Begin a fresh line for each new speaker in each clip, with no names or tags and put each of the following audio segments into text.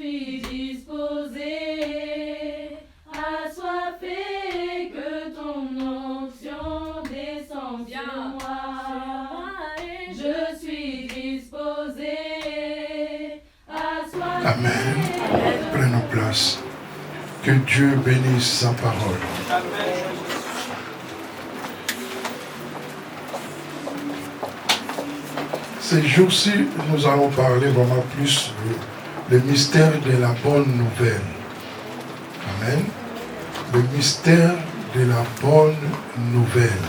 suis disposé, assoiffé, que ton onction descende sur moi. Je suis disposé, assoiffé.
Amen. Prenons place. Que Dieu bénisse sa parole.
Amen.
Ces jours-ci, nous allons parler vraiment plus le mystère de la bonne nouvelle. Amen. Le mystère de la bonne nouvelle.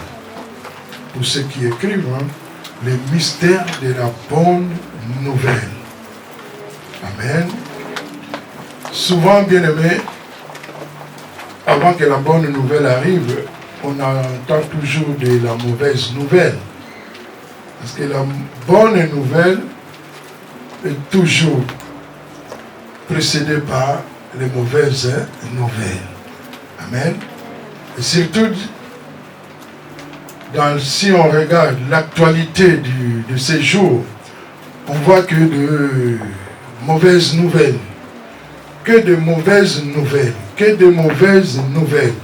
Pour ceux qui écrivent, le mystère de la bonne nouvelle. Amen. Souvent, bien aimé, avant que la bonne nouvelle arrive, on entend toujours de la mauvaise nouvelle. Parce que la bonne nouvelle est toujours précédée par les mauvaises nouvelles. Amen. Et surtout, si on regarde l'actualité de ces jours, on voit que de mauvaises nouvelles. Que de mauvaises nouvelles. Que de mauvaises nouvelles.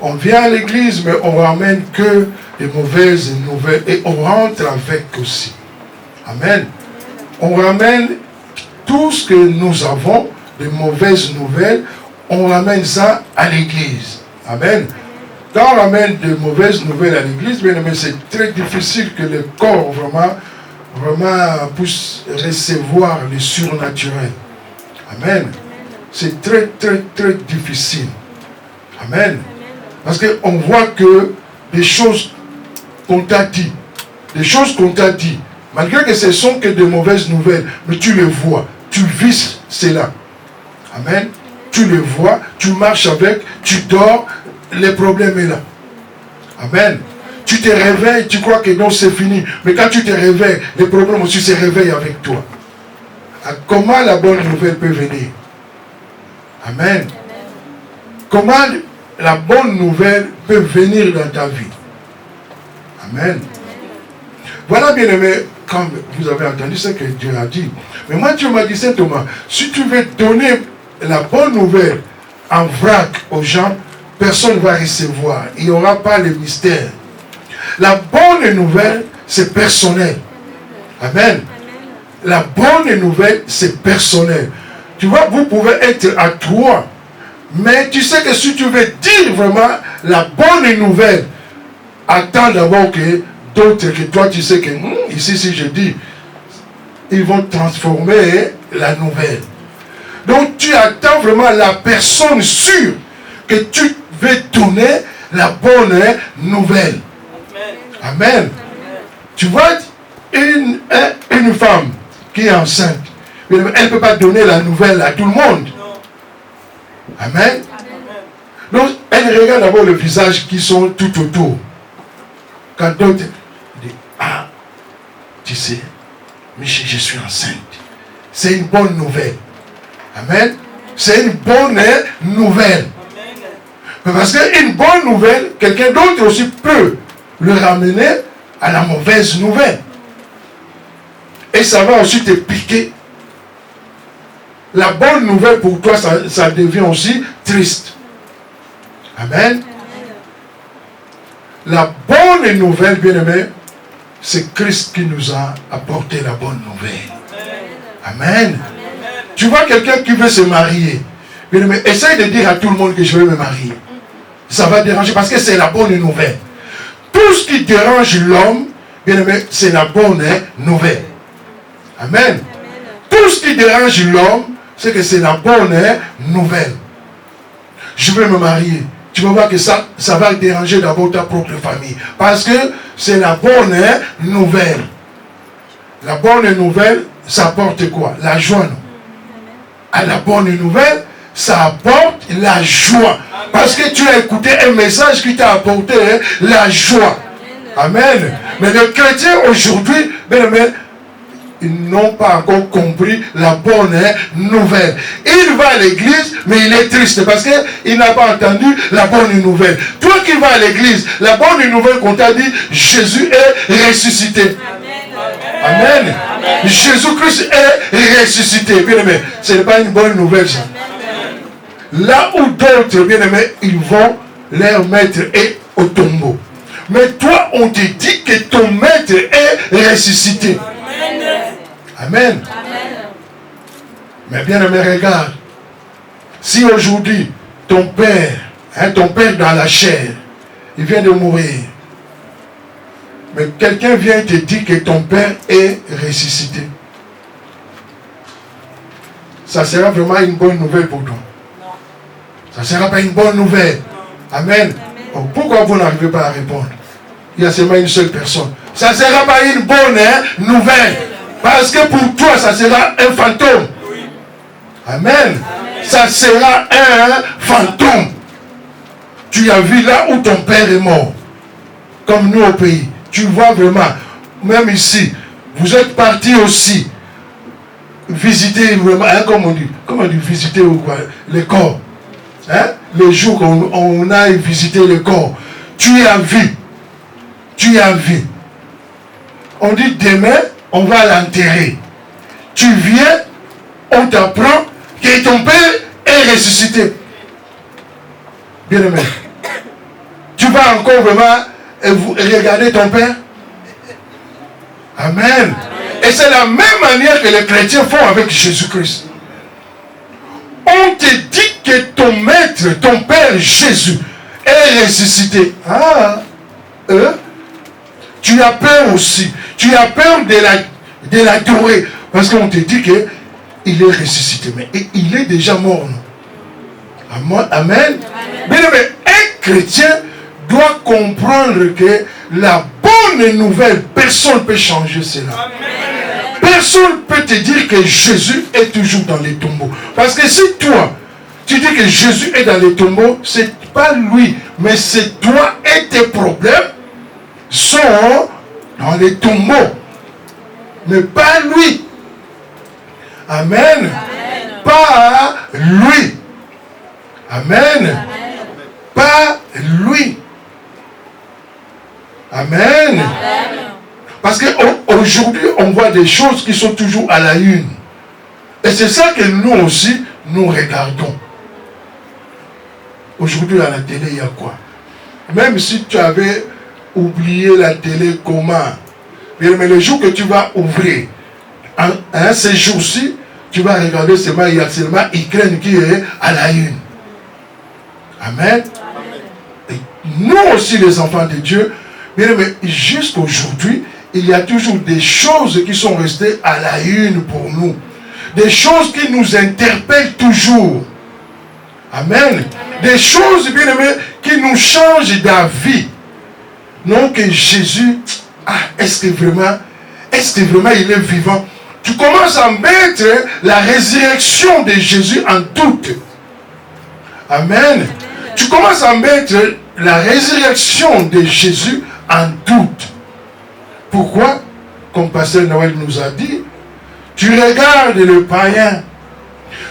On vient à l'église, mais on ramène que des mauvaises nouvelles. Et on rentre avec aussi. Amen. On ramène tout ce que nous avons, de mauvaises nouvelles, on ramène ça à l'église. Amen. Quand on ramène de mauvaises nouvelles à l'église, bien aimé, c'est très difficile que le corps vraiment puisse recevoir le surnaturel. Amen. C'est très, très, très difficile. Amen. Parce qu'on voit que des choses qu'on t'a dit, malgré que ce ne sont que de mauvaises nouvelles, mais tu les vois, tu vis cela. Amen. Tu les vois, tu marches avec, tu dors, le problème est là. Amen. Tu te réveilles, tu crois que non, c'est fini. Mais quand tu te réveilles, le problème aussi se réveille avec toi. Comment la bonne nouvelle peut venir? Amen. Comment la bonne nouvelle peut venir dans ta vie? Amen. Voilà, bien aimé, comme vous avez entendu ce que Dieu a dit. Mais moi, Dieu m'a dit, Saint Thomas, si tu veux donner la bonne nouvelle en vrac aux gens, personne ne va recevoir. Il n'y aura pas le mystère. La bonne nouvelle, c'est personnel. Amen. La bonne nouvelle, c'est personnel. Tu vois, vous pouvez être à trois. Mais tu sais que si tu veux dire vraiment la bonne nouvelle, attends d'abord que d'autres que toi, tu sais que ici, si je dis, ils vont transformer la nouvelle. Donc tu attends vraiment la personne sûre que tu veux donner la bonne nouvelle. Amen. Amen. Tu vois, une femme qui est enceinte, elle ne peut pas donner la nouvelle à tout le monde. Amen. Donc elle regarde d'abord le visage qui sont tout autour. Quand d'autres disent, ah, tu sais, mais je suis enceinte. C'est une bonne nouvelle. Amen. C'est une bonne nouvelle. Mais parce qu'une bonne nouvelle, quelqu'un d'autre aussi peut le ramener à la mauvaise nouvelle. Et ça va aussi te piquer. La bonne nouvelle pour toi, ça devient aussi triste. Amen. La bonne nouvelle, bien aimé, c'est Christ qui nous a apporté la bonne nouvelle. Amen. Tu vois quelqu'un qui veut se marier. Bien aimé, essaye de dire à tout le monde que je veux me marier. Ça va déranger parce que c'est la bonne nouvelle. Tout ce qui dérange l'homme, bien aimé, c'est la bonne nouvelle. Amen. Tout ce qui dérange l'homme, c'est que c'est la bonne nouvelle. Je veux me marier. Tu vas voir que ça va déranger d'abord ta propre famille. Parce que c'est la bonne nouvelle. La bonne nouvelle, ça apporte quoi? La joie, non? À la bonne nouvelle, ça apporte la joie. Parce que tu as écouté un message qui t'a apporté la joie. Amen. Mais les chrétiens aujourd'hui, ils n'ont pas encore compris la bonne nouvelle. Il va à l'église, mais il est triste parce qu'il n'a pas entendu la bonne nouvelle. Toi qui vas à l'église, la bonne nouvelle qu'on t'a dit, Jésus est ressuscité. Amen. Amen. Jésus-Christ est ressuscité. Bien aimé, ce n'est pas une bonne nouvelle ça. Là où d'autres, bien aimés, ils vont, leur maître est au tombeau. Mais toi, on te dit que ton maître est ressuscité. Amen. Mais bien aimé, regarde. Si aujourd'hui, ton père dans la chair, il vient de mourir. Mais quelqu'un vient te dire que ton père est ressuscité. Ça sera vraiment une bonne nouvelle pour toi. Ça ne sera pas une bonne nouvelle. Amen. Oh, pourquoi vous n'arrivez pas à répondre? Il y a seulement une seule personne. Ça ne sera pas une bonne nouvelle. Parce que pour toi, ça sera un fantôme. Amen. Ça sera un fantôme. Tu as vu là où ton père est mort. Comme nous au pays. Tu vois vraiment, même ici, vous êtes partis aussi visiter vraiment, hein, comment on dit visiter ou quoi, le corps. Hein? Le jour qu'on a visité le corps, tu as vu. On dit demain, on va l'enterrer. Tu viens, on t'apprend que ton père est ressuscité. Bien aimé. Tu vas encore vraiment regarder ton père. Amen. Et c'est la même manière que les chrétiens font avec Jésus-Christ. On te dit que ton maître, ton père Jésus, est ressuscité. Tu as peur aussi. Tu as peur de l'adorer. Parce qu'on te dit qu'il est ressuscité. Mais il est déjà mort. Amen. Mais un chrétien doit comprendre que la bonne nouvelle, personne ne peut changer cela. Amen. Personne ne peut te dire que Jésus est toujours dans les tombeaux. Parce que si toi, tu dis que Jésus est dans les tombeaux, c'est pas lui, mais c'est toi et tes problèmes sont dans les tombeaux. Mais pas lui. Amen. Amen. Pas lui. Amen. Amen. Pas lui. Amen. Amen. Parce qu'aujourd'hui, on voit des choses qui sont toujours à la une. Et c'est ça que nous aussi, nous regardons. Aujourd'hui, à la télé, il y a quoi? Même si tu avais oublié la télé, comment? Mais le jour que tu vas ouvrir, ces jours-ci, tu vas regarder seulement, il y a seulement Ukraine qui est à la une. Amen. Et nous aussi, les enfants de Dieu, mais jusqu'aujourd'hui, il y a toujours des choses qui sont restées à la une pour nous. Des choses qui nous interpellent toujours. Amen. Des choses, bien aimés, qui nous changent d'avis. Non que Jésus, est-ce que vraiment il est vivant? Tu commences à mettre la résurrection de Jésus en doute. Amen. Tu commences à mettre la résurrection de Jésus en doute. Pourquoi? Comme Pasteur Noël nous a dit, tu regardes le païen,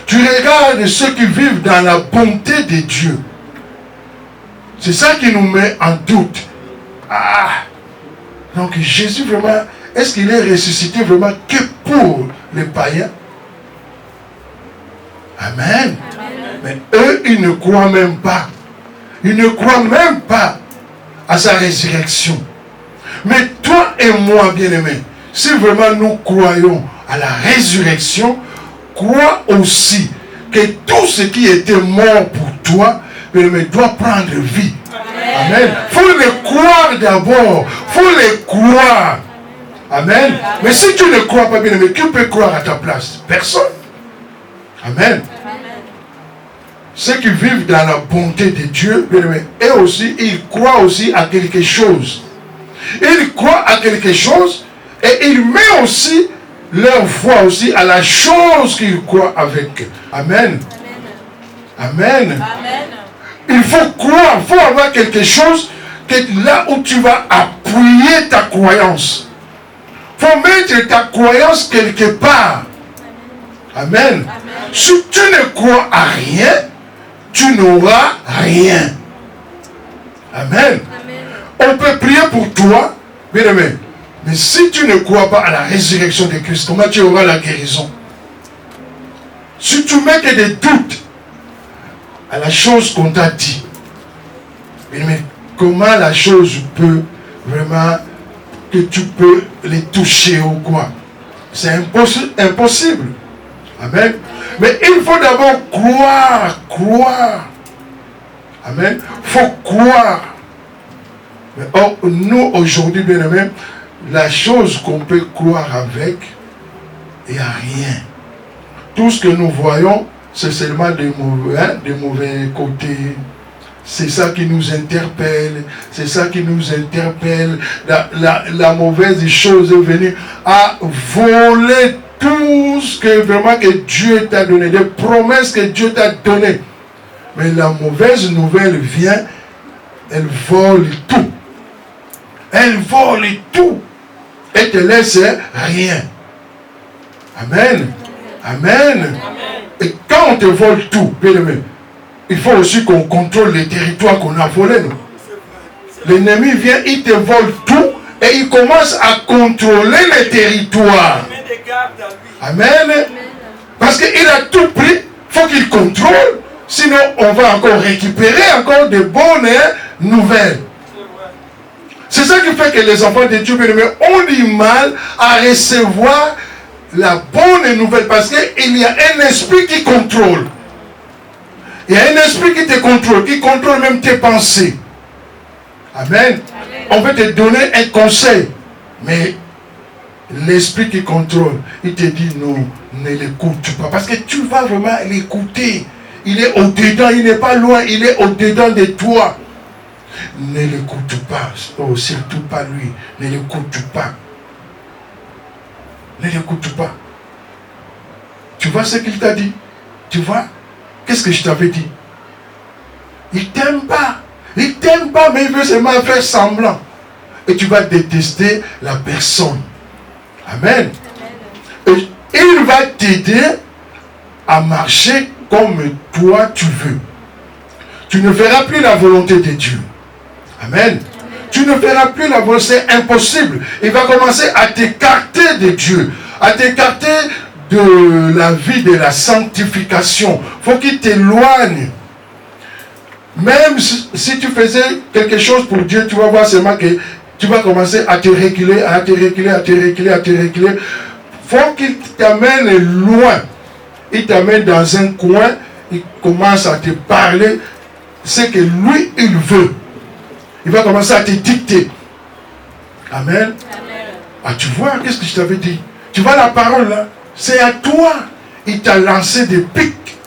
tu regardes ceux qui vivent dans la bonté de Dieu. C'est ça qui nous met en doute. Donc Jésus vraiment, est-ce qu'il est ressuscité vraiment que pour les païens? Amen. Mais eux, ils ne croient même pas. Ils ne croient même pas à sa résurrection. Mais toi et moi, bien-aimés, si vraiment nous croyons à la résurrection, crois aussi que tout ce qui était mort pour toi, bien-aimé, doit prendre vie. Amen. Il faut le croire d'abord. Il faut le croire. Amen. Mais si tu ne crois pas, bien-aimé, qui peut croire à ta place? Personne. Amen. Ceux qui vivent dans la bonté de Dieu, et aussi, ils croient aussi à quelque chose. Ils croient à quelque chose et ils mettent aussi leur foi aussi à la chose qu'ils croient avec. Amen. Amen. Amen. Il faut croire, il faut avoir quelque chose que là où tu vas appuyer ta croyance. Il faut mettre ta croyance quelque part. Amen. Amen. Si tu ne crois à rien, tu n'auras rien. Amen. Amen. On peut prier pour toi, bien aimé. Mais si tu ne crois pas à la résurrection de Christ, comment tu auras la guérison? Si tu mets que des doutes à la chose qu'on t'a dit, mais comment la chose peut vraiment que tu peux les toucher ou quoi? C'est impossible. Amen. Mais il faut d'abord croire. Amen. Il faut croire. Mais or, nous, aujourd'hui, bien aimé, la chose qu'on peut croire avec, il n'y a rien. Tout ce que nous voyons, c'est seulement des mauvais côtés. C'est ça qui nous interpelle. C'est ça qui nous interpelle. La mauvaise chose est venue à voler tout ce que vraiment que Dieu t'a donné, des promesses que Dieu t'a données. Mais la mauvaise nouvelle vient, elle vole tout. Elle vole tout. Et te laisse rien. Amen. Amen. Et quand on te vole tout, bien aimé, il faut aussi qu'on contrôle les territoires qu'on a volés. L'ennemi vient, il te vole tout et il commence à contrôler les territoires. Amen. Parce qu'il a tout pris, il faut qu'il contrôle. Sinon, on va encore récupérer encore de bonnes nouvelles. C'est ça qui fait que les enfants de Dieu ont du mal à recevoir la bonne nouvelle. Parce qu'il y a un esprit qui contrôle. Il y a un esprit qui te contrôle, qui contrôle même tes pensées. Amen. On veut te donner un conseil. Mais l'esprit qui contrôle, il te dit non, ne l'écoute pas. Parce que tu vas vraiment l'écouter. Il est au-dedans, il n'est pas loin, il est au-dedans de toi. Ne l'écoute pas. Oh, surtout pas lui. Ne l'écoute pas. Ne l'écoute pas. Tu vois ce qu'il t'a dit? Tu vois? Qu'est-ce que je t'avais dit? Il t'aime pas. Il t'aime pas, mais il veut seulement faire semblant. Et tu vas détester la personne. Amen. Et il va t'aider à marcher comme toi tu veux. Tu ne feras plus la volonté de Dieu. Amen. Tu ne feras plus la volonté, c'est impossible. Il va commencer à t'écarter de Dieu, à t'écarter de la vie de la sanctification. Il faut qu'il t'éloigne. Même si tu faisais quelque chose pour Dieu, tu vas voir seulement que tu vas commencer à te reculer, à te reculer, à te reculer, à te reculer. Il faut qu'il t'amène loin. Il t'amène dans un coin, il commence à te parler ce que lui, il veut. Il va commencer à te dicter. Amen. Ah, tu vois, qu'est-ce que je t'avais dit? Tu vois la parole là? C'est à toi. Il t'a lancé des pics.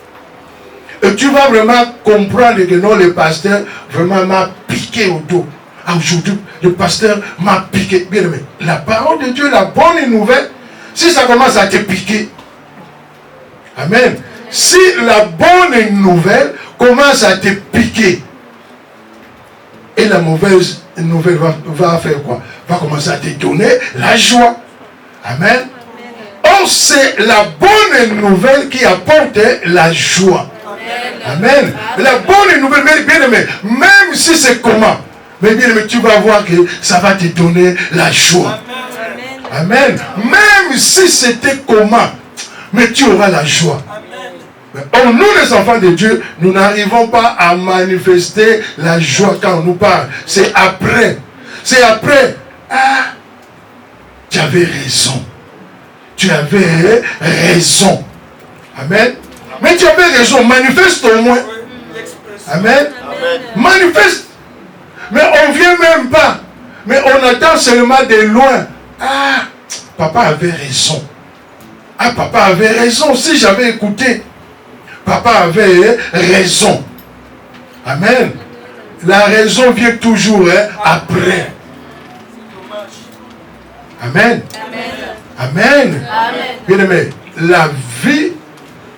Et tu vas vraiment comprendre que non, le pasteur vraiment m'a piqué au dos. Ah, aujourd'hui, le pasteur m'a piqué. Bien aimé, la parole de Dieu, la bonne nouvelle, si ça commence à te piquer, amen. Si la bonne nouvelle commence à te piquer, et la mauvaise nouvelle va faire quoi? Va commencer à te donner la joie. Amen. Or, c'est la bonne nouvelle qui apporte la joie. Amen. La bonne nouvelle, bien aimé, même si c'est comment, mais bien aimé, tu vas voir que ça va te donner la joie. Amen. Même si c'était comment, mais tu auras la joie. Or, nous les enfants de Dieu, nous n'arrivons pas à manifester la joie quand on nous parle. C'est après. C'est après. Ah, tu avais raison. Tu avais raison. Amen. Mais tu avais raison. Manifeste au moins. Amen. Manifeste. Mais on ne vient même pas. Mais on attend seulement de loin. Ah, papa avait raison. Ah, papa avait raison. Si j'avais écouté. Papa avait raison. Amen. La raison vient toujours après. Amen. Amen. Bien aimé, la vie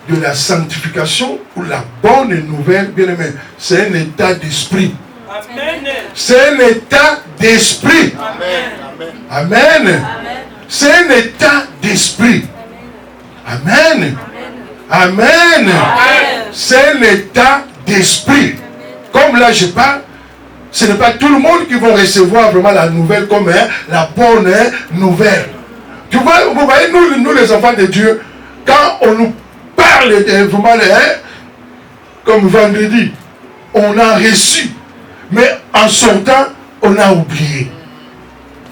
de la sanctification ou la bonne nouvelle, bien aimé, c'est un état d'esprit. C'est un état d'esprit. Amen. C'est un état d'esprit. Amen. Amen. C'est un état d'esprit. Comme là je parle, Ce n'est pas tout le monde qui va recevoir vraiment la nouvelle comme la bonne nouvelle. Tu vois, vous voyez, nous les enfants de Dieu, quand on nous parle vraiment, comme vendredi, on a reçu. Mais en sortant, on a oublié.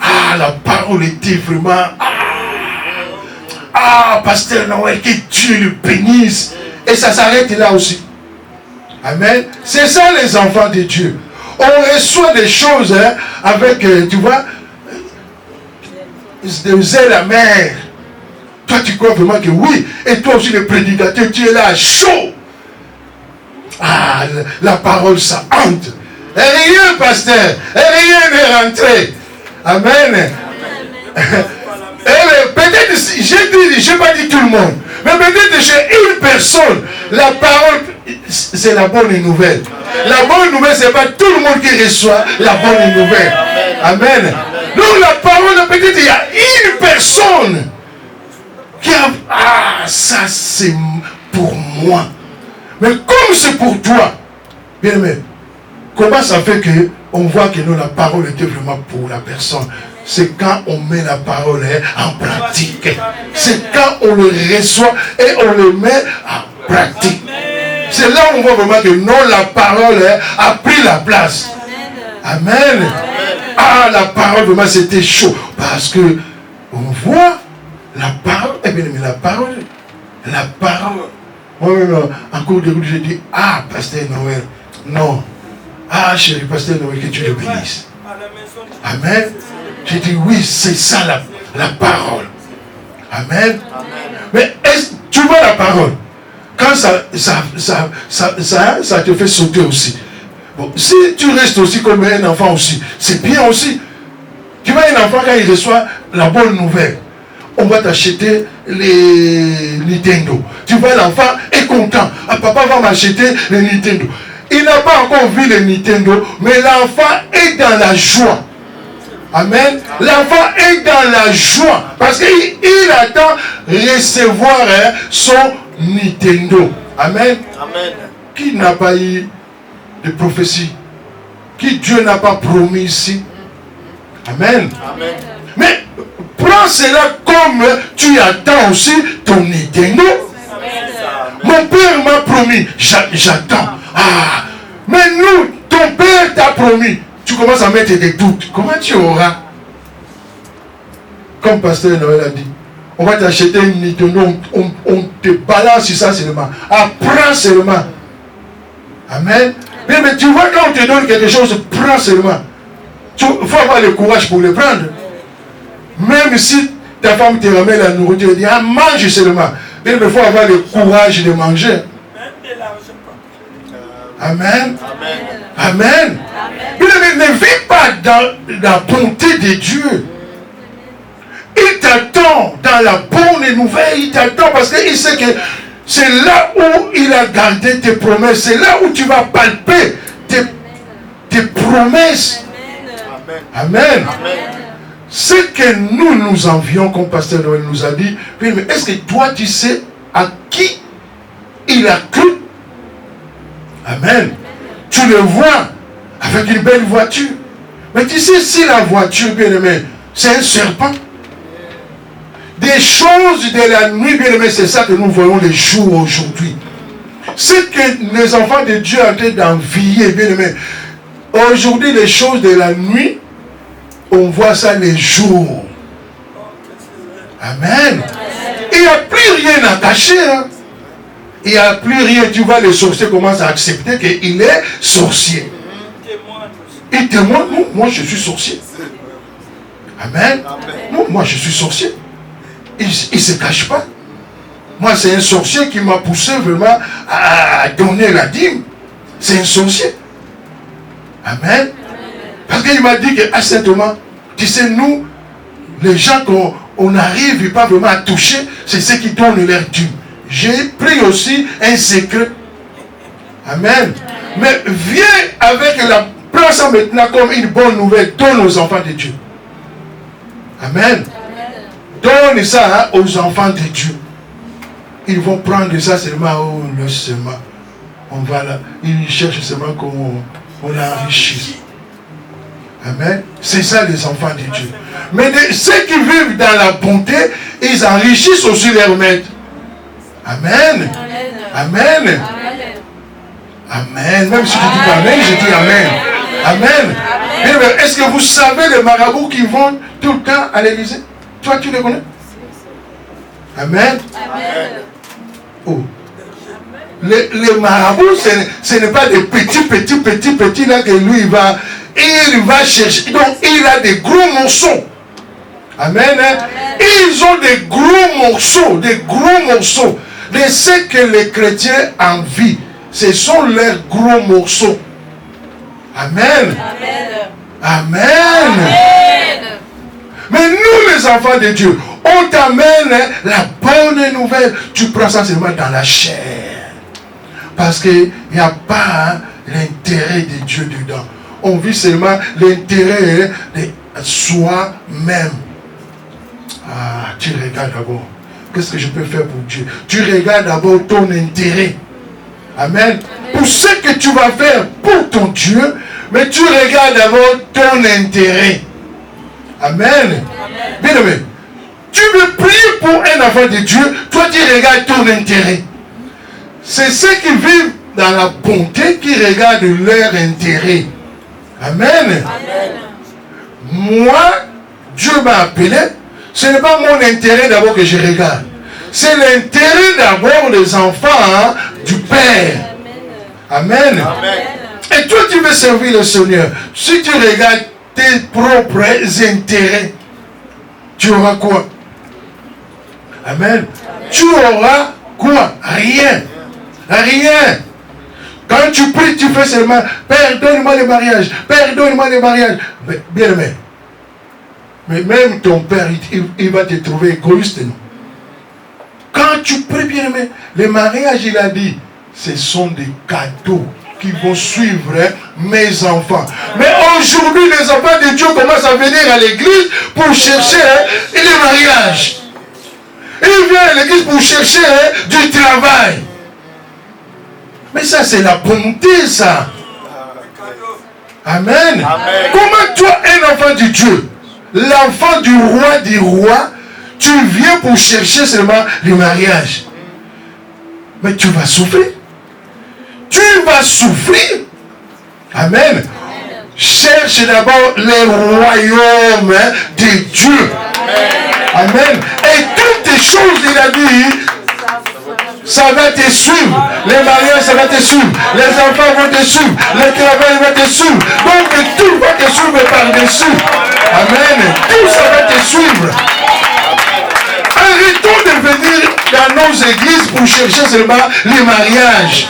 Ah, la parole était vraiment... Ah, Pasteur Noël, que Dieu le bénisse. Et ça s'arrête là aussi. Amen. C'est ça les enfants de Dieu. On reçoit des choses avec, tu vois, de zèle amer. Toi, tu crois vraiment que oui. Et toi aussi, le prédicateur, tu es là, chaud. Ah, la parole, ça hante. Et rien, pasteur. Et rien n'est rentré. Amen. Peut-être, je n'ai pas dit tout le monde. Mais peut-être chez une personne, la parole, c'est la bonne nouvelle. La bonne nouvelle, ce n'est pas tout le monde qui reçoit la bonne nouvelle. Amen. Donc la parole, peut-être il y a une personne qui a... Ah, ça c'est pour moi. Mais comme c'est pour toi, bien aimé, comment ça fait qu'on voit que non, la parole était vraiment pour la personne? C'est quand on met la parole en pratique. C'est quand on le reçoit et on le met en pratique. C'est là où on voit vraiment que non, la parole a pris la place. Amen. Ah, la parole, vraiment, c'était chaud. Parce que on voit la parole. Eh bien, mais la parole. Moi-même, en cours de route, j'ai dit, ah, Pasteur Noël. Non. Ah, chérie, Pasteur Noël, que Dieu le bénisse. Amen. J'ai dit, oui, c'est ça la parole. Amen. Mais tu vois la parole? Quand ça te fait sauter aussi. Bon, si tu restes aussi comme un enfant aussi, c'est bien aussi. Tu vois un enfant quand il reçoit la bonne nouvelle, on va t'acheter les Nintendo. Tu vois l'enfant est content. Ah, papa va m'acheter les Nintendo. Il n'a pas encore vu les Nintendo, mais l'enfant est dans la joie. Amen. L'enfant est dans la joie parce qu'il attend recevoir son Nintendo. Amen.
Amen.
Qui n'a pas eu de prophétie? Qui Dieu n'a pas promis ici? Amen.
Amen.
Mais prends cela comme tu attends aussi ton Nintendo. Mon père m'a promis, j'attends. Ah, mais nous, ton père t'a promis. Tu commences à mettre des doutes. Comment tu auras? Comme Pasteur Noël a dit, on va t'acheter une Nintendo, on te balance sur ça seulement. Apprends seulement. Amen. Mais tu vois, quand on te donne quelque chose, prends seulement. Il faut avoir le courage pour le prendre. Même si ta femme te ramène la nourriture, elle dit, ah, mange seulement. Mais il faut avoir le courage de manger. Amen. Amen. Mais ne vis pas dans la bonté de Dieu. Il t'attend dans la bonne nouvelle. Il t'attend parce qu'il sait que c'est là où il a gardé tes promesses. C'est là où tu vas palper tes promesses. Amen. Ce que nous envions, comme Pasteur Noël nous a dit, mais est-ce que toi tu sais à qui il a cru? Amen. Tu le vois avec une belle voiture. Mais tu sais, si la voiture, bien aimé, c'est un serpent. Des choses de la nuit, bien aimé, c'est ça que nous voyons les jours aujourd'hui. Ce que les enfants de Dieu ont en train d'envier, bien aimé. Aujourd'hui, les choses de la nuit, on voit ça les jours. Amen. Il n'y a plus rien à cacher. Hein. Il n'y a plus rien. Tu vois, les sorciers commencent à accepter qu'il est sorcier. Il témoigne, non, moi je suis sorcier. Amen. Non, moi je suis sorcier. Il ne se cache pas. Moi, c'est un sorcier qui m'a poussé vraiment à donner la dîme. C'est un sorcier. Amen. Parce qu'il m'a dit que, à cet moment, tu sais, nous, les gens qu'on n'arrive pas vraiment à toucher, c'est ceux qui donnent leur dîme. J'ai pris aussi un secret. Amen. Mais viens avec la place maintenant comme une bonne nouvelle. Donne aux enfants de Dieu. Amen. Donne ça aux enfants de Dieu. Ils vont prendre ça seulement. Oh, le seulement. On va là. Ils cherchent seulement qu'on enrichisse. Amen. C'est ça les enfants de Dieu. Mais ceux qui vivent dans la bonté, ils enrichissent aussi leur maître. Amen. Amen. Amen. Même si tu dis pas Amen, je dis Amen. Amen. Est-ce que vous savez les marabouts qui vont tout le temps à l'église? Toi, tu les connais? Amen. Oh. Les marabouts, ce n'est pas des petits là que lui il va chercher. Donc il a des gros morceaux. Amen. Ils ont des gros morceaux, de ce que les chrétiens envient. Ce sont leurs gros morceaux. Amen. Amen. Mais nous les enfants de Dieu, on t'amène la bonne nouvelle. Tu prends ça seulement dans la chair. Parce qu'il n'y a pas l'intérêt de Dieu dedans. On vit seulement l'intérêt de soi-même. Ah, tu regardes d'abord. Qu'est-ce que je peux faire pour Dieu? Tu regardes d'abord ton intérêt. Amen. Pour ce que tu vas faire pour ton Dieu, mais tu regardes d'abord ton intérêt. Amen. Bien aimé. Tu veux prier pour un enfant de Dieu, toi tu regardes ton intérêt. C'est ceux qui vivent dans la bonté qui regardent leur intérêt. Amen. Moi, Dieu m'a appelé. Ce n'est pas mon intérêt d'abord que je regarde. C'est l'intérêt d'abord des enfants du Père. Amen. Et toi, tu veux servir le Seigneur. Si tu regardes tes propres intérêts, tu auras quoi? Amen. Tu auras quoi? Rien. Rien. Quand tu pries, tu fais seulement Père, donne-moi le mariage. Père, donne-moi le mariage. Bien aimé. Mais même ton père, il va te trouver égoïste. Non? Quand tu pries, bien aimé, le mariage, il a dit, ce sont des cadeaux qui vont suivre mes enfants. Mais aujourd'hui, les enfants de Dieu commencent à venir à l'église pour chercher le mariage. Ils viennent à l'église pour chercher du travail. Mais ça, c'est la bonté, ça. Amen. Amen. Comment toi, un enfant de Dieu, l'enfant du roi, tu viens pour chercher seulement le mariage? Mais tu vas souffrir. Tu vas souffrir. Amen. Cherche d'abord le royaume de Dieu. Amen. Et toutes les choses, il a dit, ça va te suivre. Les mariages, ça va te suivre. Les enfants vont te suivre. Le travail va te suivre. Donc tout va te suivre par-dessus. Amen. Tout ça va te suivre. Arrêtons de venir dans nos églises pour chercher seulement les mariages.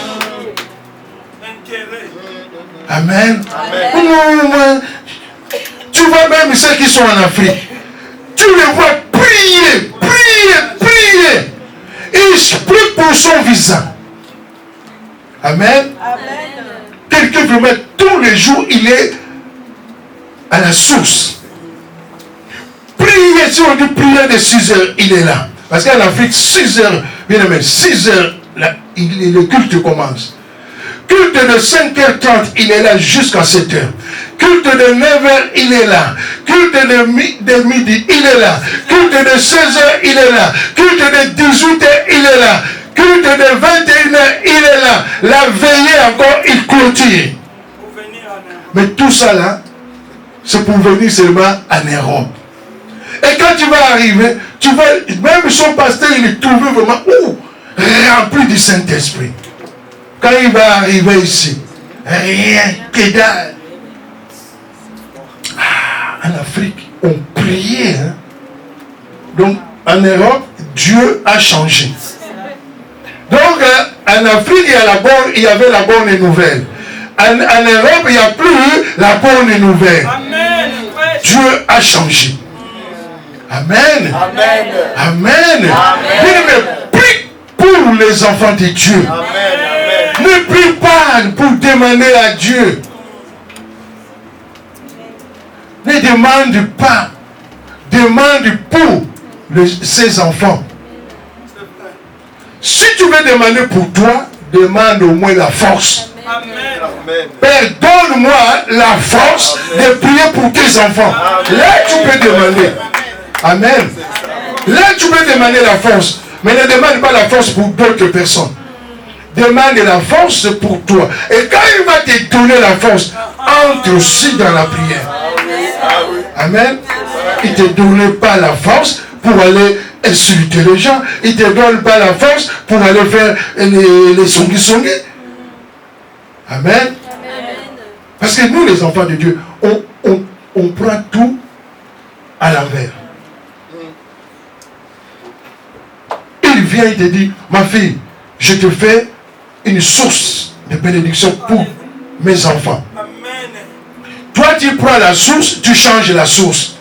Amen. Amen. Tu vois même ceux qui sont en Afrique. Tu les vois prier. Il prie pour son visa. Amen. Quelqu'un vraiment tous les jours, il est à la source. Prier, si on dit prier de 6 heures, il est là. Parce qu'en Afrique, 6 heures, bien aimé, 6 heures, là, le culte commence. Culte de 5h30, il est là jusqu'à 7h. Culte de 9h, il est là. Culte de midi, il est là. Culte de 16h, il est là. Culte de 18h, il est là. Culte de 21h, il est là. La veillée encore, il clôture. Mais tout ça là, c'est pour venir seulement en Europe. Et quand tu vas arriver, tu vas, même son pasteur, il est trouvé vraiment rempli du Saint-Esprit. Quand il va arriver ici, rien que dalle. En Afrique, on priait. Hein? Donc, en Europe, Dieu a changé. Donc, en Afrique, il y avait la bonne nouvelle. En Europe, il n'y a plus la bonne nouvelle. Amen. Dieu a changé. Amen. Amen. Amen. Amen. Prie pour les enfants de Dieu. Amen. Ne prie pas pour demander à Dieu. Ne demande pas. Demande pour ses enfants. Si tu veux demander pour toi, demande au moins la force. Père, donne-moi la force de prier pour tes enfants. Là, tu peux demander. Amen. Là, tu peux demander la force. Mais ne demande pas la force pour d'autres personnes. Demande la force pour toi. Et quand il va te donner la force, entre aussi dans la prière. Amen. Il ne te donne pas la force pour aller insulter les gens. Il ne te donne pas la force pour aller faire les songi-songi. Amen. Parce que nous, les enfants de Dieu, on prend tout à l'envers. Il vient, il te dit, ma fille, je te fais une source de bénédiction pour mes enfants. Toi, tu prends la source, tu changes la source.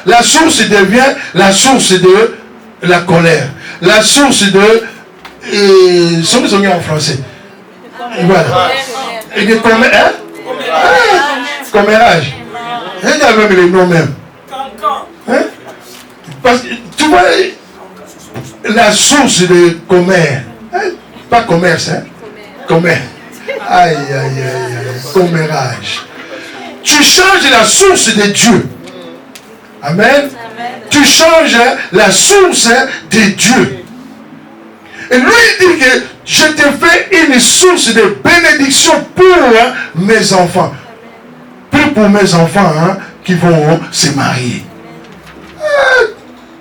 La source devient la source de la colère. La source de... Songi en français. Voilà. Et de commérage. Commérage. Il y a même les noms même. Hein? Parce que, tu vois, la source de commerce. Hein? Pas commerce, hein? Commerce. Aïe, aïe, aïe, aïe. Commérage. Tu changes la source de Dieu. Amen. Tu changes la source de Dieu. Et lui, il dit que je te fais une source de bénédiction pour mes enfants. Plus pour mes enfants qui vont se marier.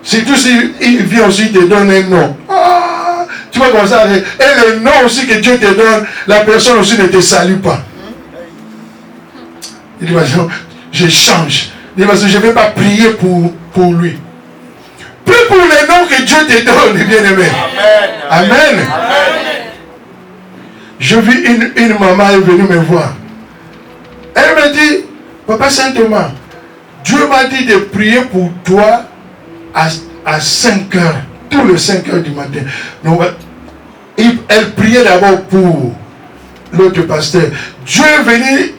Surtout s'il vient aussi te donner un nom. Tu vois comme ça. Et le nom aussi que Dieu te donne, la personne aussi ne te salue pas. Il dit, je change. Il dit, parce que je ne vais pas prier pour lui. Plus pour les noms que Dieu te donne, bien-aimé. Amen. Amen. Je vis une maman, elle est venue me voir. Elle me dit, Papa Saint-Thomas, Dieu m'a dit de prier pour toi à 5 heures, tous les 5 heures du matin. Donc, elle priait d'abord pour l'autre pasteur. Dieu est venu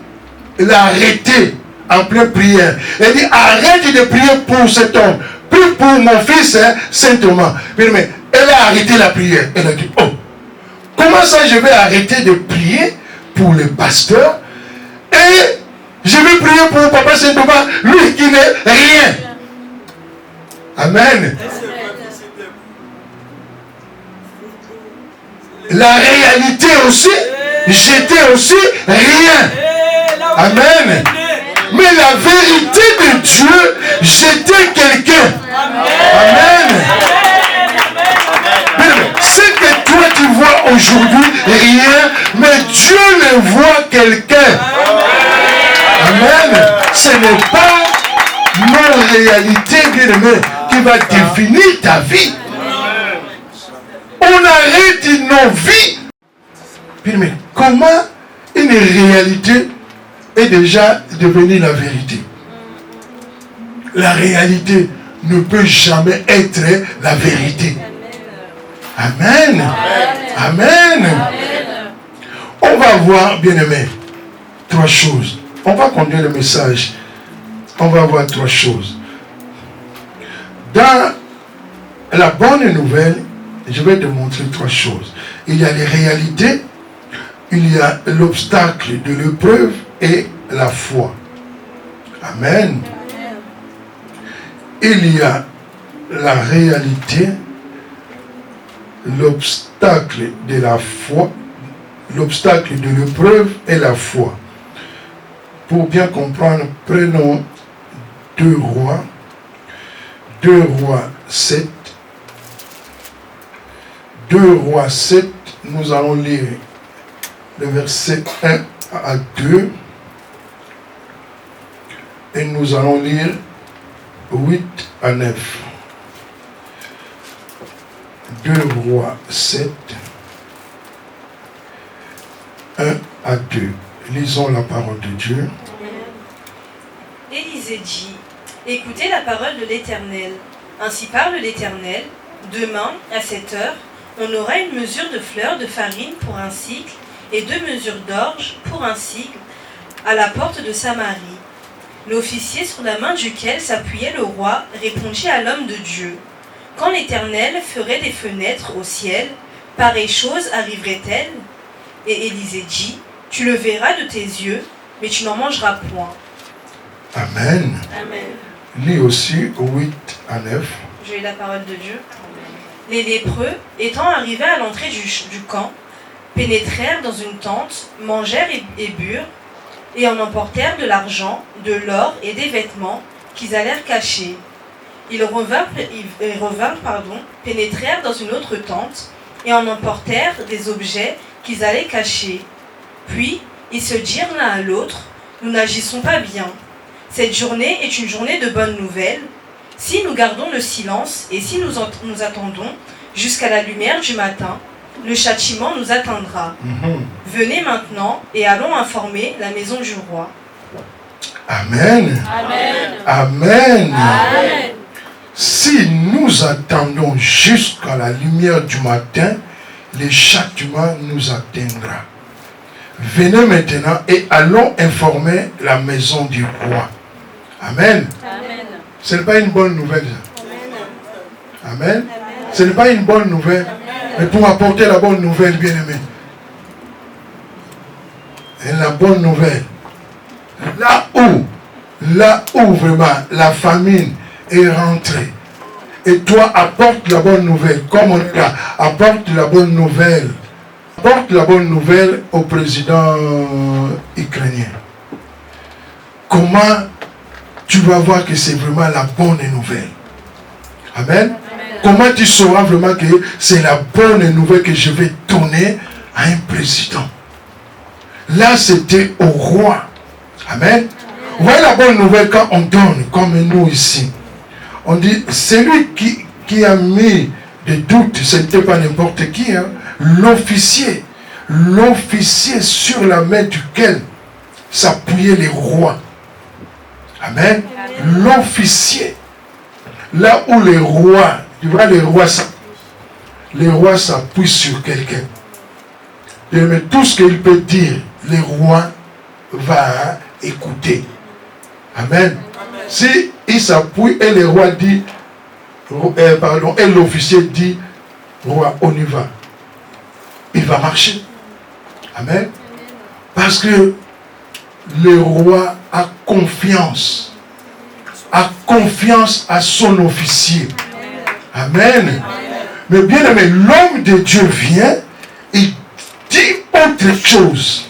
l'arrêter en pleine prière. Elle dit, arrête de prier pour cet homme, plus pour mon fils Saint-Thomas. Mais elle a arrêté la prière. Elle a dit, oh, comment ça je vais arrêter de prier pour le pasteur et je vais prier pour Papa Saint-Thomas, lui qui n'est rien. Amen. La réalité aussi, j'étais aussi rien. Amen. Mais la vérité de Dieu, j'étais quelqu'un. Amen. Ce que toi tu vois aujourd'hui, rien, mais Dieu le voit quelqu'un. Amen. Ce n'est pas nos réalités, bien-aimés, qui va définir ta vie. On arrête nos vies. Bien-aimés, comment une réalité est déjà devenue la vérité? La réalité ne peut jamais être la vérité. Amen. Amen. On va voir, bien-aimés, 3 choses. On va conduire le message. On va voir 3 choses. Dans la bonne nouvelle, je vais te montrer 3 choses. Il y a les réalités, il y a l'obstacle de l'épreuve et la foi. Amen. Il y a la réalité, l'obstacle de la foi, l'obstacle de l'épreuve et la foi. Pour bien comprendre, prenons 2 Rois 7. 2 Rois 7, nous allons lire le verset 1 à 2. Et nous allons lire 8 à 9. 2 Rois 7, 1 à 2. Lisons la parole de Dieu.
Élisée dit, écoutez la parole de l'Éternel. Ainsi parle l'Éternel, demain, à cette heure, on aura une mesure de fleur de farine pour un cycle et 2 mesures d'orge pour un cycle à la porte de Samarie. L'officier sur la main duquel s'appuyait le roi répondit à l'homme de Dieu. Quand l'Éternel ferait des fenêtres au ciel, pareille chose arriverait-elle? Et Élisée dit, Tu le verras de tes yeux, mais tu n'en mangeras point.
Amen.
Amen.
Lis aussi 8 à 9.
Je lis la parole de Dieu. Les lépreux, étant arrivés à l'entrée du camp, pénétrèrent dans une tente, mangèrent et burent, et en emportèrent de l'argent, de l'or et des vêtements qu'ils allèrent cacher. Ils revinrent, pénétrèrent dans une autre tente, et en emportèrent des objets qu'ils allaient cacher. Puis, ils se dirent l'un à l'autre, nous n'agissons pas bien. Cette journée est une journée de bonnes nouvelles. Si nous gardons le silence et si nous attendons jusqu'à la lumière du matin, le châtiment nous atteindra. Venez maintenant et allons informer la maison du roi.
Amen.
Amen.
Amen.
Amen.
Si nous attendons jusqu'à la lumière du matin, le châtiment nous atteindra. Venez maintenant et allons informer la maison du roi. Amen.
Amen.
Ce n'est pas une bonne nouvelle. Amen. Ce n'est pas une bonne nouvelle. Mais pour apporter la bonne nouvelle, bien aimé. Et la bonne nouvelle. Là où vraiment la famine est rentrée. Et toi, apporte la bonne nouvelle. Comme on dit là, apporte la bonne nouvelle. Apporte la bonne nouvelle au président ukrainien. Comment tu vas voir que c'est vraiment la bonne nouvelle? Amen. Comment tu sauras vraiment que c'est la bonne nouvelle que je vais donner à un président? Là, c'était au roi. Amen. Vous voyez la bonne nouvelle quand on donne, comme nous ici. On dit, celui qui a mis des doutes, ce n'était pas n'importe qui, hein? L'officier sur la main duquel s'appuyait les rois. Amen. L'officier. Là où les rois, tu vois, les rois s'appuient sur quelqu'un. Mais tout ce qu'il peut dire, les rois va écouter. Amen. Si il s'appuie et le roi dit, et l'officier dit, roi, on y va. Il va marcher. Amen. Parce que le roi a confiance. A confiance à son officier. Amen. Mais bien aimé, l'homme de Dieu vient, il dit autre chose.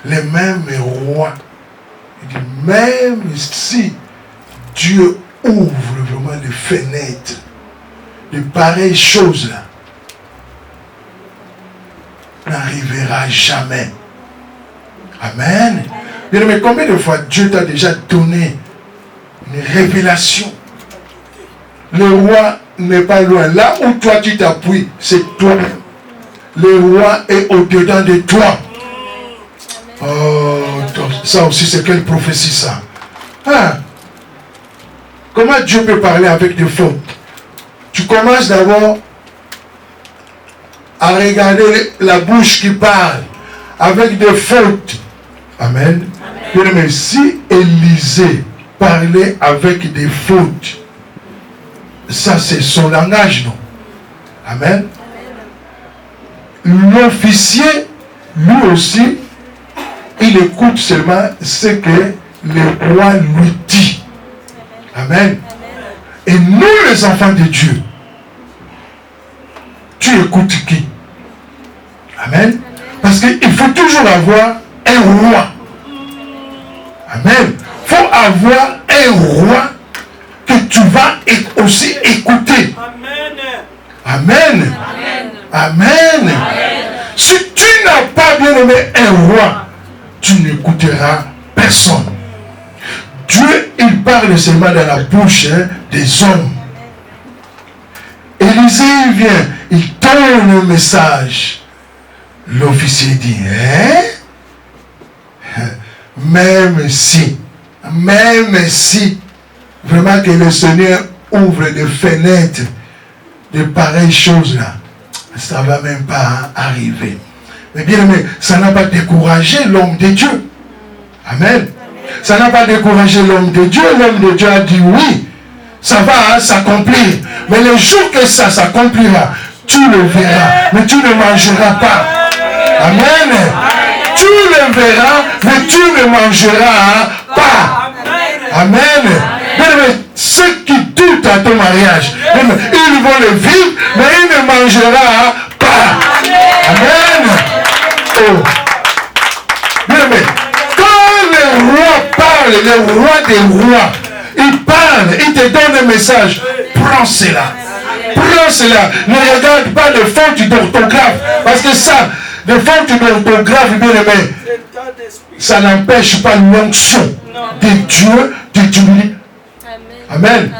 Les mêmes rois. Il dit, même si Dieu ouvre vraiment les fenêtres, de pareilles choses-là n'arrivera jamais. Amen. Bien, mais combien de fois Dieu t'a déjà donné une révélation? Le roi n'est pas loin. Là où toi tu t'appuies, c'est toi-même. Le roi est au-dedans de toi. Oh, ça aussi, c'est quelle prophétie ça? Hein? Comment Dieu peut parler avec des fautes? Tu commences d'abord à regarder la bouche qui parle avec des fautes. Amen. Amen. Mais si Élisée parlait avec des fautes, ça c'est son langage, non? Amen. L'officier, lui aussi, il écoute seulement ce que le roi lui dit. Amen. Et nous, les enfants de Dieu, tu écoutes qui? Amen. Parce qu'il faut toujours avoir un roi. Amen. Il faut avoir un roi que tu vas aussi écouter. Amen. Amen. Amen. Si tu n'as pas bien aimé un roi, tu n'écouteras personne. Dieu, il parle seulement dans la bouche des hommes. Élisée vient, il donne un message. L'officier dit, même si, vraiment que le Seigneur ouvre des fenêtres, de pareilles choses-là, ça ne va même pas arriver. Mais bien aimé, ça n'a pas découragé l'homme de Dieu. Amen. Ça n'a pas découragé l'homme de Dieu. L'homme de Dieu a dit oui, ça va s'accomplir. Mais le jour que ça s'accomplira, tu le verras, mais tu ne mangeras pas. Amen. Tu le verras, mais tu ne mangeras pas. Amen. Mais ceux qui doutent à ton mariage, ils vont le vivre, mais ils ne mangeront pas. Amen. Oh. Mais quand le roi parle, le roi des rois, il parle, il te donne un message. Prends cela. Prends cela. Ne regarde pas les fautes d'orthographe. Parce que ça, les fautes d'orthographe, bien aimé, ça n'empêche pas l'onction de Dieu de diminuer. Amen.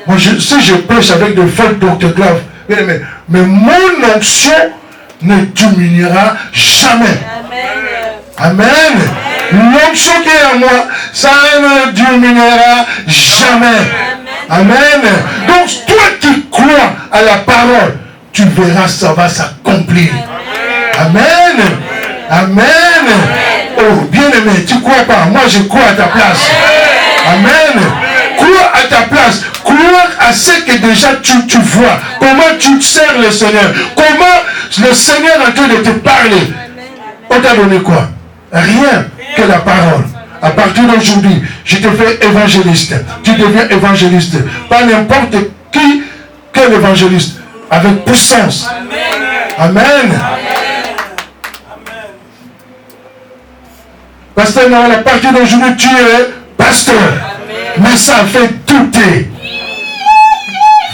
Moi, si je prêche avec des fautes d'orthographe, bien aimé, mais mon onction ne diminuera jamais. Amen. L'onction qui est en moi, ça ne diminuera jamais. Amen. Donc, toi qui crois à la parole, tu verras, ça va s'accomplir. Amen. Amen. Oh, bien-aimé, tu ne crois pas. Moi, je crois à ta place. Amen. Crois à ta place. Crois à ce que déjà tu vois. Comment tu sers le Seigneur. Comment le Seigneur est en train de te parler. On t'a donné quoi? Rien que la parole. À partir d'aujourd'hui, je te fais évangéliste. Tu deviens évangéliste. Pas n'importe qui que l'évangéliste. Avec puissance. Amen. Pasteur Noël, à partir d'aujourd'hui, tu es pasteur. Mais ça fait douter.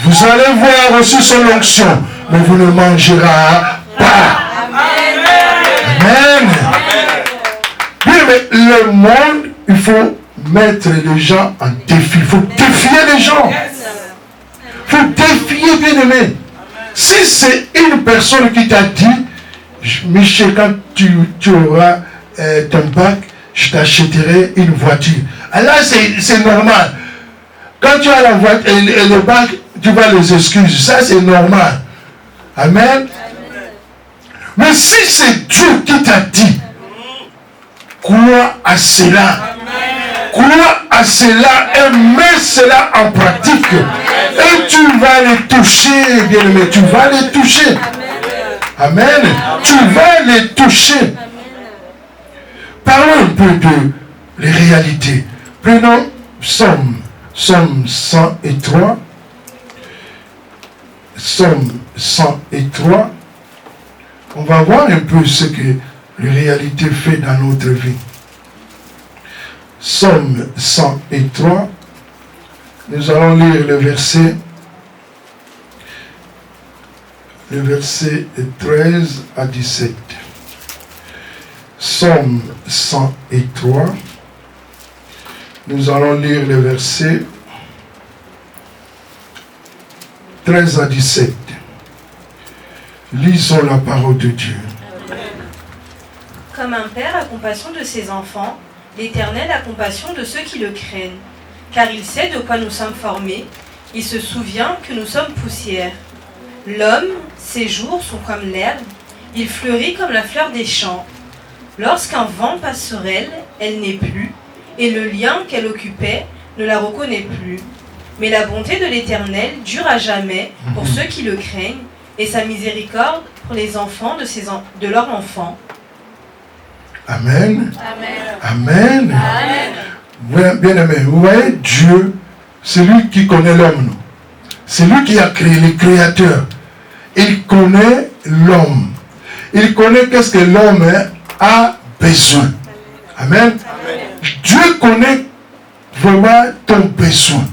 Vous allez voir aussi son onction, mais vous ne mangerez pas. Amen. Oui, mais le monde, il faut mettre les gens en défi. Il faut défier les gens. Il faut défier, bien aimé. Si c'est une personne qui t'a dit, Michel, quand tu auras ton bac, je t'achèterai une voiture. Alors c'est normal. Quand tu as la voiture et le bac, tu vas les excuses. Ça c'est normal. Amen. Mais si c'est Dieu qui t'a dit, crois à cela. Crois à cela et mets cela en pratique. Et tu vas les toucher, bien aimé. Tu vas les toucher. Amen. Tu vas les toucher. Parlons un peu de les réalités. Prenons Psaume 103. Psaume 103. On va voir un peu ce que les réalités fait dans notre vie. Psaume 103. Nous allons lire le verset 13 à 17. Psaume 103. Nous allons lire le verset 13 à 17. Lisons la parole de Dieu.
Comme un père a compassion de ses enfants, l'Éternel a compassion de ceux qui le craignent. Car il sait de quoi nous sommes formés, il se souvient que nous sommes poussière. L'homme, ses jours sont comme l'herbe, il fleurit comme la fleur des champs. Lorsqu'un vent passe sur elle, elle n'est plus, et le lien qu'elle occupait ne la reconnaît plus. Mais la bonté de l'Éternel dure à jamais pour ceux qui le craignent, et sa miséricorde pour les enfants de leurs enfants.
Amen.
Amen.
Amen. Amen. Bien aimé, vous voyez, Dieu, c'est lui qui connaît l'homme. C'est lui qui a créé, le créateur. Il connaît l'homme. Il connaît qu'est-ce que l'homme a besoin. Amen. Dieu connaît vraiment ton besoin.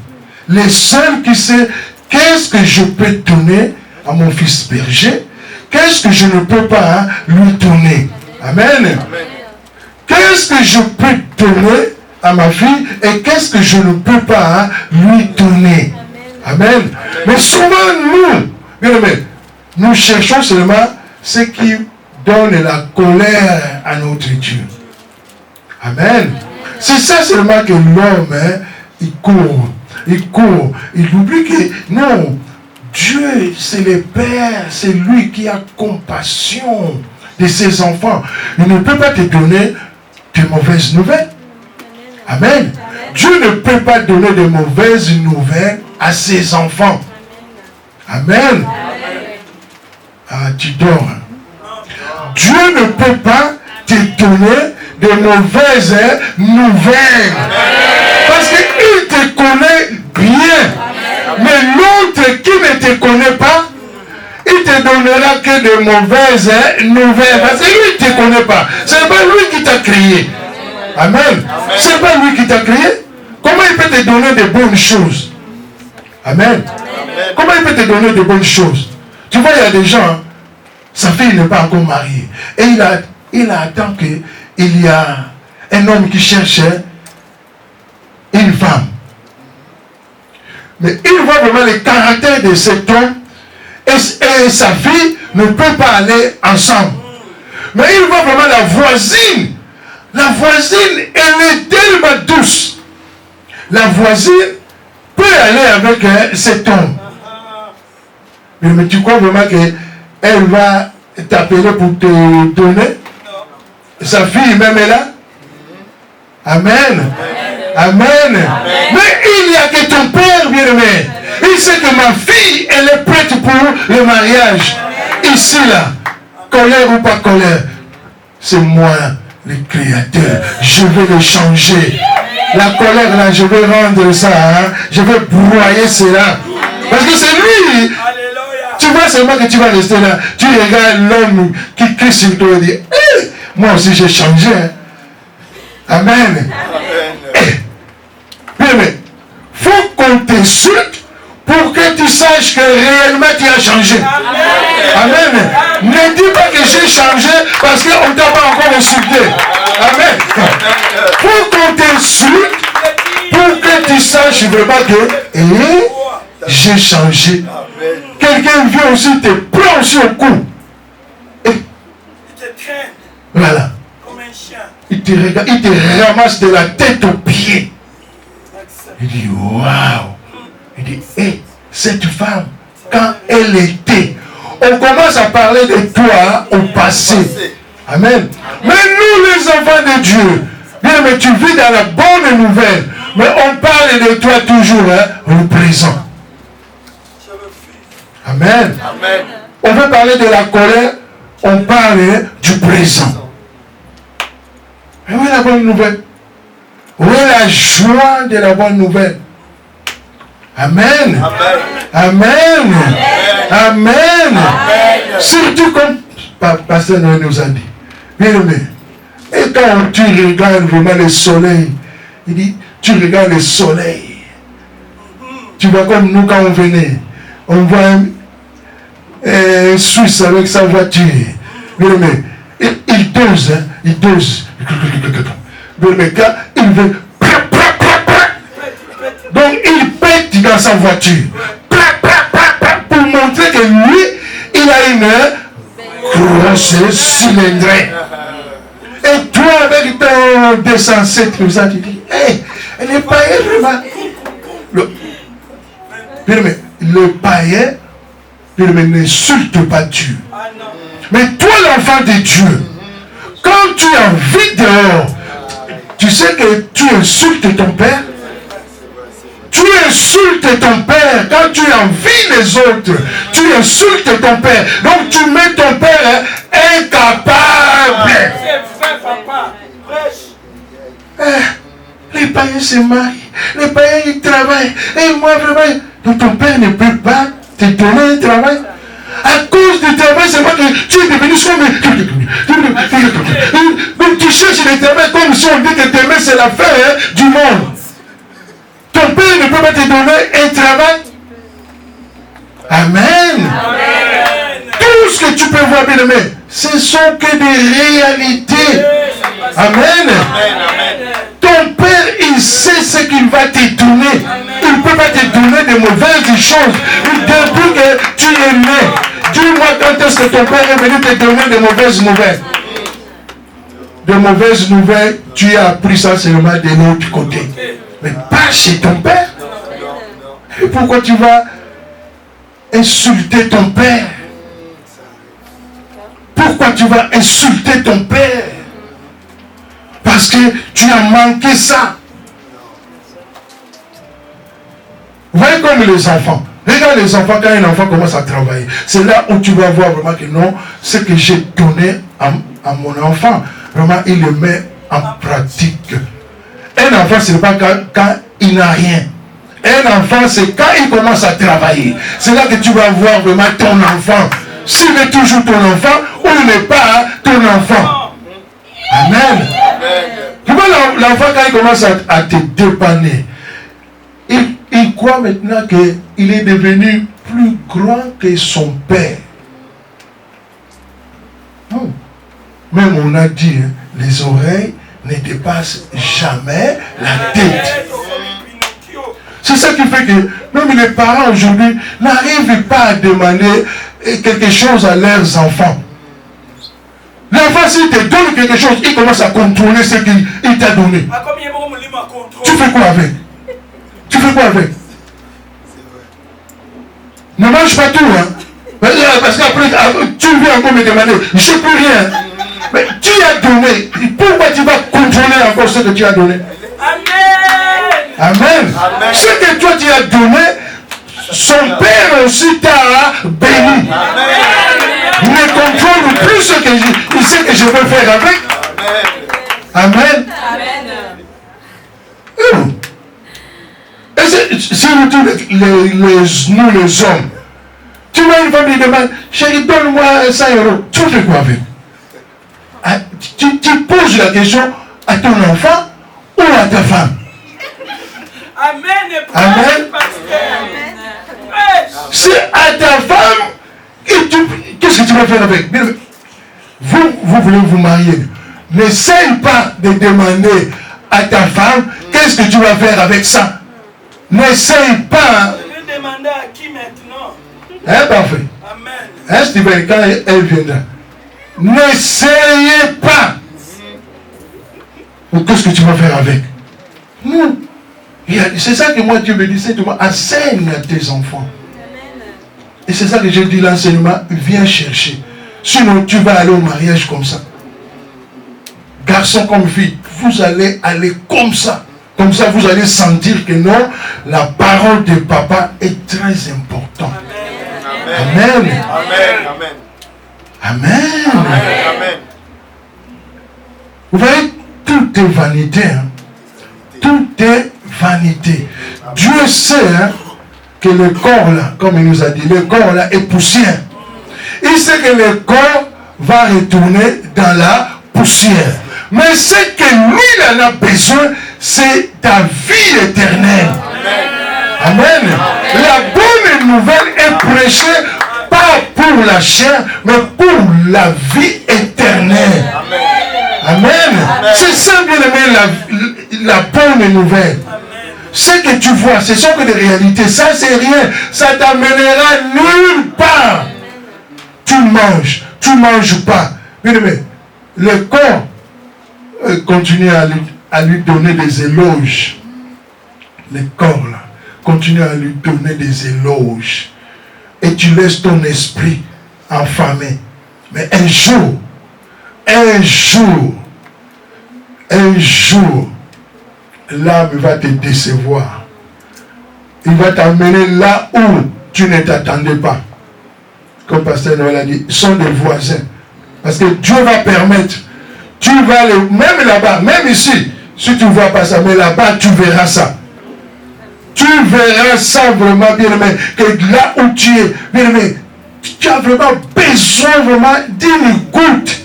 Le seul qui sait qu'est-ce que je peux donner à mon fils berger, qu'est-ce que je ne peux pas lui donner. Amen. Qu'est-ce que je peux donner à ma fille et qu'est-ce que je ne peux pas lui donner. Amen. Mais souvent nous, bien aimé, nous cherchons seulement ce qui donne la colère à notre Dieu. Amen. C'est ça seulement que l'homme, il court. Il oublie que non, Dieu c'est le Père, c'est lui qui a compassion de ses enfants. Il ne peut pas te donner de mauvaises nouvelles. Amen. Dieu ne peut pas donner de mauvaises nouvelles à ses enfants. Amen. Ah, tu dors. Dieu ne peut pas te donner de mauvaises nouvelles. Parce qu'il te connaît bien. Mais l'autre qui ne te connaît pas, il te donnera que de mauvaises nouvelles. Parce que lui ne te connaît pas. Ce n'est pas lui qui t'a créé. Amen. Ce n'est pas lui qui t'a créé. Comment il peut te donner de bonnes choses? Amen. Comment il peut te donner de bonnes choses? Tu vois, il y a des gens, sa fille n'est pas encore mariée. Et il attend qu'il y a un homme qui cherche une femme. Mais il voit vraiment le caractère de cet homme et sa fille ne peut pas aller ensemble. Mais il voit vraiment la voisine. La voisine, elle est tellement douce. La voisine peut aller avec cet homme. Mais tu crois vraiment qu'elle va t'appeler pour te donner? Sa fille même est là? Amen. Amen. Mais il n'y a que ton père, bien-aimé. Il sait que ma fille, elle est prête pour le mariage. Ici, là, colère ou pas colère, c'est moi, le Créateur. Je vais le changer. La colère, là, je vais rendre ça. Hein? Je vais broyer cela. Parce que c'est lui. Tu vois seulement que tu vas rester là. Tu regardes l'homme qui crie sur toi et dit, hey, moi aussi j'ai changé. Hein? Amen. Bien, mais faut qu'on t'insulte pour que tu saches que réellement tu as changé. Amen. Ne dis pas que j'ai changé parce qu'on ne t'a pas encore insulté. Amen. Faut qu'on t'insulte pour que tu saches vraiment que j'ai changé. Quelqu'un vient aussi te prend aussi au cou. Et voilà. Il te regarde, il te ramasse de la tête aux pieds. Il dit, waouh. Il dit, hé, cette femme, quand elle était, on commence à parler de toi au passé. Amen. Mais nous, les enfants de Dieu, bien, mais tu vis dans la bonne nouvelle. Mais on parle de toi toujours, hein, au présent. Amen. Amen. On veut parler de la colère, on parle du présent. Mais où est la bonne nouvelle? Où est la joie de la bonne nouvelle? Amen. Amen. Amen. Amen. Surtout comme Pasteur Noël nous a dit. Bien aimé. Et quand tu regardes vraiment le soleil, il dit, tu regardes le soleil. Tu vois comme nous quand on venait, on voit un Suisse avec sa voiture. Bien aimé. Il dose, hein, il dose. Mais quand il veut, donc il pète dans sa voiture pour montrer que lui, il a une grosse cylindrée. Et toi, avec ton 207, tu dis, hey, elle est païenne vraiment. Le païen, n'insulte pas Dieu. Mais toi, l'enfant de Dieu, quand tu es en vie dehors, tu sais que tu insultes ton père. Tu insultes ton père quand tu envies les autres. Tu insultes ton père. Donc tu mets ton père incapable. Les païens se marient. Les païens ils travaillent. Et moi vraiment, donc ton père ne peut pas te donner un travail. À cause du travail, c'est pas que tu es devenu comme... Donc tu cherches le travail comme si on dit que demain c'est la fin du monde. Ton père ne peut pas te donner un travail. Amen. Amen. Tout ce que tu peux voir, bien aimé, ce sont que des réalités. Amen. Amen. Ton père, il sait ce qu'il va te donner. Il ne peut pas te donner de mauvaises choses. Depuis que tu es né, dis-moi quand est-ce que ton père est venu te donner de mauvaises nouvelles. De mauvaises nouvelles, tu as appris ça seulement de l'autre côté. Mais pas chez ton père. Et pourquoi tu vas insulter ton père? Pourquoi tu vas insulter ton père? Parce que tu as manqué ça. Vous voyez comme les enfants. Regarde les enfants, quand un enfant commence à travailler, c'est là où tu vas voir vraiment que non, ce que j'ai donné à mon enfant. Vraiment, il le met en pratique. Un enfant, ce n'est pas quand il n'a rien. Un enfant, c'est quand il commence à travailler. C'est là que tu vas voir vraiment ton enfant. S'il est toujours ton enfant ou il n'est pas ton enfant. Amen. Tu vois l'enfant quand il commence à te dépanner. Il croit maintenant qu'il est devenu plus grand que son père. Non. Même on a dit, hein, les oreilles ne dépassent jamais la tête. C'est ça qui fait que même les parents aujourd'hui n'arrivent pas à demander quelque chose à leurs enfants. L'enfant, s'il te donne quelque chose, il commence à contrôler ce qu'il t'a donné. Tu fais quoi avec? Tu fais quoi avec? Ne mange pas tout, hein? Parce qu'après, tu viens encore me demander, je n'ai plus rien. Mais tu as donné. Pourquoi tu vas contrôler encore ce que tu as donné? Amen. Amen. Ce que toi tu as donné, son père aussi t'a béni. Amen. Ne contrôle plus ce que il sait que je veux faire avec. Amen. Amen. Et c'est nous les hommes. Tu vois une femme qui demande, chérie, donne-moi 100 €. Tu fais quoi avec? Tu poses la question à ton enfant ou à ta femme?
Amen.
Amen. C'est à ta femme, qu'est-ce que tu vas faire avec? Vous voulez vous marier. N'essaye pas de demander à ta femme, qu'est-ce que tu vas faire avec ça? N'essaye pas.
Je vais demander à qui maintenant?
Hein, parfait.
Amen.
Hein, Steven, quand elle viendra. N'essayez pas. Qu'est-ce que tu vas faire avec? Non. C'est ça que moi Dieu me dit, c'est enseigne à tes enfants. Et c'est ça que j'ai dit, l'enseignement, viens chercher. Sinon tu vas aller au mariage comme ça. Garçon comme fille, vous allez aller comme ça. Comme ça vous allez sentir que non, la parole de papa est très importante. Amen. Amen. Amen. Amen. Amen. Vous voyez, tout est vanité. Hein? Tout est vanité. Dieu sait hein, que le corps là, comme il nous a dit, le corps là est poussière. Il sait que le corps va retourner dans la poussière. Mais ce que lui il en a besoin, c'est ta vie éternelle. Amen. Amen. La bonne nouvelle est prêchée pas pour la chair, mais pour la vie éternelle. Amen. Amen. C'est ça, bien aimé, la bonne nouvelle. Amen. Ce que tu vois, ce sont que des réalités. Ça, c'est rien. Ça t'amènera nulle part. Amen. Tu manges pas. Bien aimé, le corps continue à lui donner des éloges. Le corps, là, continue à lui donner des éloges. Et tu laisses ton esprit enfammer. Mais un jour, l'âme va te décevoir. Il va t'amener là où tu ne t'attendais pas. Comme Pasteur Noël a dit, sont des voisins. Parce que Dieu va permettre. Tu vas aller, même là-bas, même ici, si tu ne vois pas ça, mais là-bas, tu verras ça. Tu verras ça vraiment, bien aimé, que là où tu es, bien aimé, tu as vraiment besoin vraiment d'une goutte.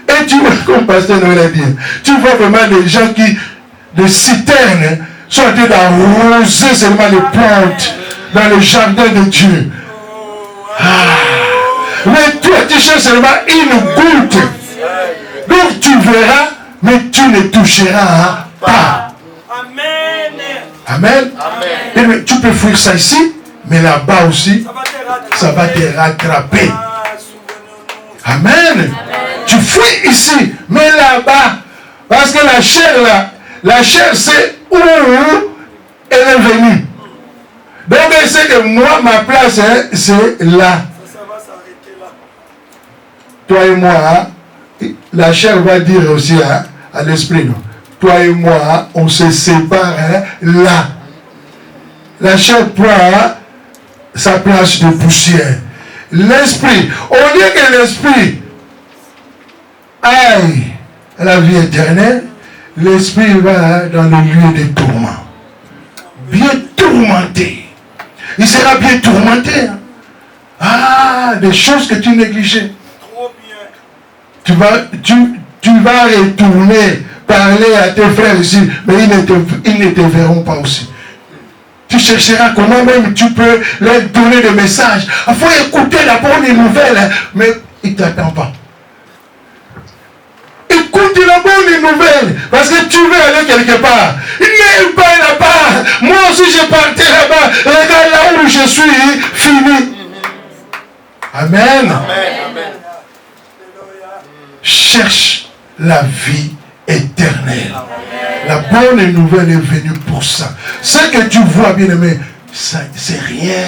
Et tu vois, comme Pasteur Noël a dit, tu vois vraiment des gens qui, des citernes, sont en train d'arroser seulement les plantes dans le jardin de Dieu. Ah. Mais toi, tu cherches seulement une goutte. Donc tu verras, mais tu ne toucheras pas. Amen. Amen. Amen. Et tu peux fuir ça ici, mais là-bas aussi, ça va te rattraper. Amen. Amen. Tu fuis ici, mais là-bas, parce que la chair là, la chair c'est où elle est venue. Donc elle sait que moi, ma place, hein, c'est là. Toi et moi, hein, la chair va dire aussi hein, à l'esprit, non? Toi et moi, hein, on se sépare hein, là. La chair prend hein, sa place de poussière. L'esprit, au lieu que l'esprit aille à la vie éternelle, l'esprit va dans le lieu des tourments. Bien tourmenté. Il sera bien tourmenté. Hein. Ah, des choses que tu négligeais.
Trop bien.
Tu vas retourner parler à tes frères ici, mais ils ne te verront pas aussi. Tu chercheras comment même tu peux leur donner des messages. Il faut écouter la bonne nouvelle, hein, mais il ne t'attend pas. Écoute la bonne nouvelle, parce que tu veux aller quelque part. N'aille pas là-bas. Moi aussi je partais là-bas. Regarde là où je suis, fini. Amen.
Amen.
Cherche la vie éternelle. La bonne nouvelle est venue pour ça. Ce que tu vois, bien aimé, c'est rien.